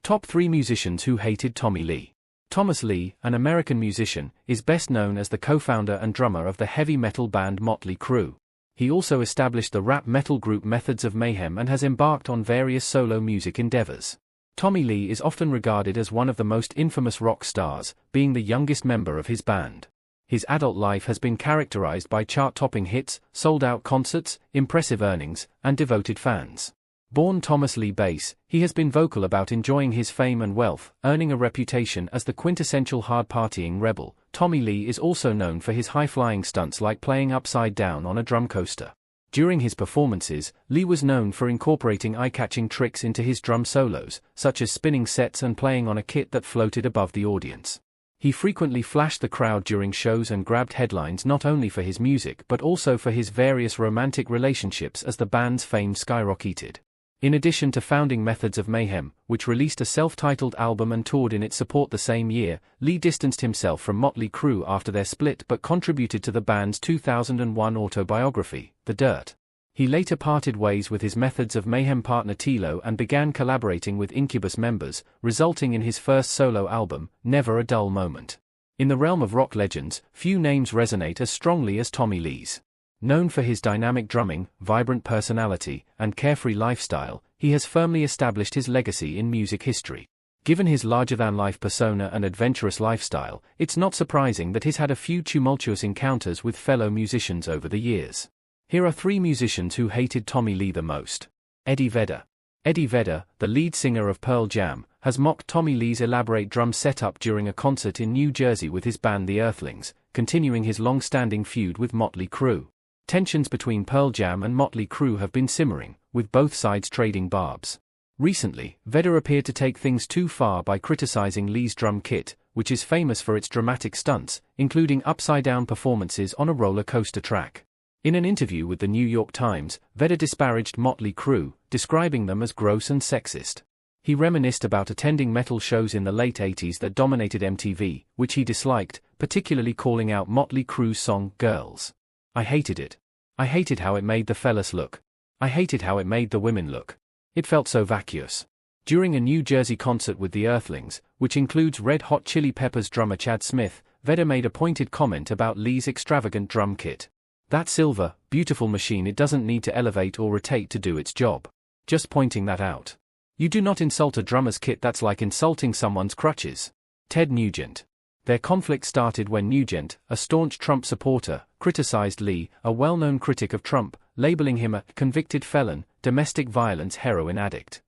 Top 3 musicians who hated Tommy Lee. Thomas Lee, an American musician, is best known as the co-founder and drummer of the heavy metal band Motley Crue. He also established the rap metal group Methods of Mayhem and has embarked on various solo music endeavors. Tommy Lee is often regarded as one of the most infamous rock stars, being the youngest member of his band. His adult life has been characterized by chart-topping hits, sold-out concerts, impressive earnings, and devoted fans. Born Thomas Lee Bass, he has been vocal about enjoying his fame and wealth, earning a reputation as the quintessential hard-partying rebel. Tommy Lee is also known for his high-flying stunts like playing upside down on a drum coaster. During his performances, Lee was known for incorporating eye-catching tricks into his drum solos, such as spinning sets and playing on a kit that floated above the audience. He frequently flashed the crowd during shows and grabbed headlines not only for his music but also for his various romantic relationships as the band's fame skyrocketed. In addition to founding Methods of Mayhem, which released a self-titled album and toured in its support the same year, Lee distanced himself from Motley Crue after their split but contributed to the band's 2001 autobiography, The Dirt. He later parted ways with his Methods of Mayhem partner Tilo and began collaborating with Incubus members, resulting in his first solo album, Never a Dull Moment. In the realm of rock legends, few names resonate as strongly as Tommy Lee's. Known for his dynamic drumming, vibrant personality, and carefree lifestyle, he has firmly established his legacy in music history. Given his larger-than-life persona and adventurous lifestyle, it's not surprising that he's had a few tumultuous encounters with fellow musicians over the years. Here are 3 musicians who hated Tommy Lee the most. Eddie Vedder. Eddie Vedder, the lead singer of Pearl Jam, has mocked Tommy Lee's elaborate drum setup during a concert in New Jersey with his band The Earthlings, continuing his long-standing feud with Motley Crue. Tensions between Pearl Jam and Motley Crue have been simmering, with both sides trading barbs. Recently, Vedder appeared to take things too far by criticizing Lee's drum kit, which is famous for its dramatic stunts, including upside-down performances on a roller coaster track. In an interview with the New York Times, Vedder disparaged Motley Crue, describing them as gross and sexist. He reminisced about attending metal shows in the late 80s that dominated MTV, which he disliked, particularly calling out Motley Crue's song, Girls. I hated it. I hated how it made the fellas look. I hated how it made the women look. It felt so vacuous. During a New Jersey concert with the Earthlings, which includes Red Hot Chili Peppers drummer Chad Smith, Vedder made a pointed comment about Lee's extravagant drum kit. That silver, beautiful machine, it doesn't need to elevate or rotate to do its job. Just pointing that out. You do not insult a drummer's kit, that's like insulting someone's crutches. Ted Nugent. Their conflict started when Nugent, a staunch Trump supporter, criticized Lee, a well-known critic of Trump, labeling him a convicted felon, domestic violence heroin addict.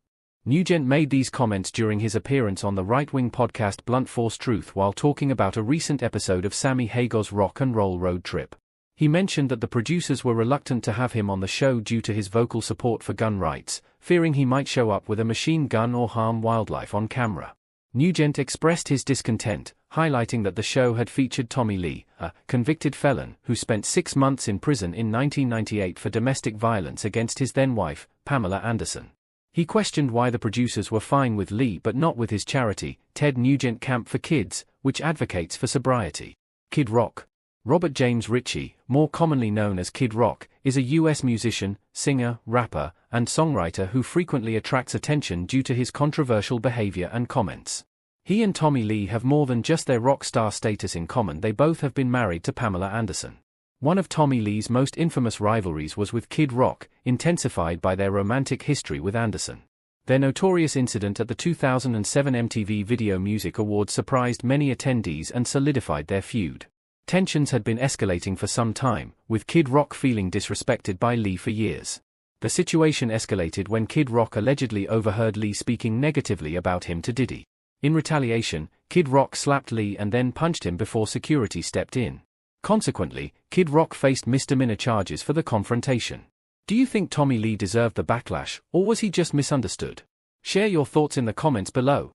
Nugent made these comments during his appearance on the right-wing podcast Blunt Force Truth while talking about a recent episode of Sammy Hagar's Rock and Roll Road Trip. He mentioned that the producers were reluctant to have him on the show due to his vocal support for gun rights, fearing he might show up with a machine gun or harm wildlife on camera. Nugent expressed his discontent, highlighting that the show had featured Tommy Lee, a convicted felon who spent 6 months in prison in 1998 for domestic violence against his then-wife, Pamela Anderson. He questioned why the producers were fine with Lee but not with his charity, Ted Nugent Camp for Kids, which advocates for sobriety. Kid Rock. Robert James Ritchie, more commonly known as Kid Rock, is a U.S. musician, singer, rapper, and songwriter who frequently attracts attention due to his controversial behavior and comments. He and Tommy Lee have more than just their rock star status in common. They both have been married to Pamela Anderson. One of Tommy Lee's most infamous rivalries was with Kid Rock, intensified by their romantic history with Anderson. Their notorious incident at the 2007 MTV Video Music Awards surprised many attendees and solidified their feud. Tensions had been escalating for some time, with Kid Rock feeling disrespected by Lee for years. The situation escalated when Kid Rock allegedly overheard Lee speaking negatively about him to Diddy. In retaliation, Kid Rock slapped Lee and then punched him before security stepped in. Consequently, Kid Rock faced misdemeanor charges for the confrontation. Do you think Tommy Lee deserved the backlash, or was he just misunderstood? Share your thoughts in the comments below.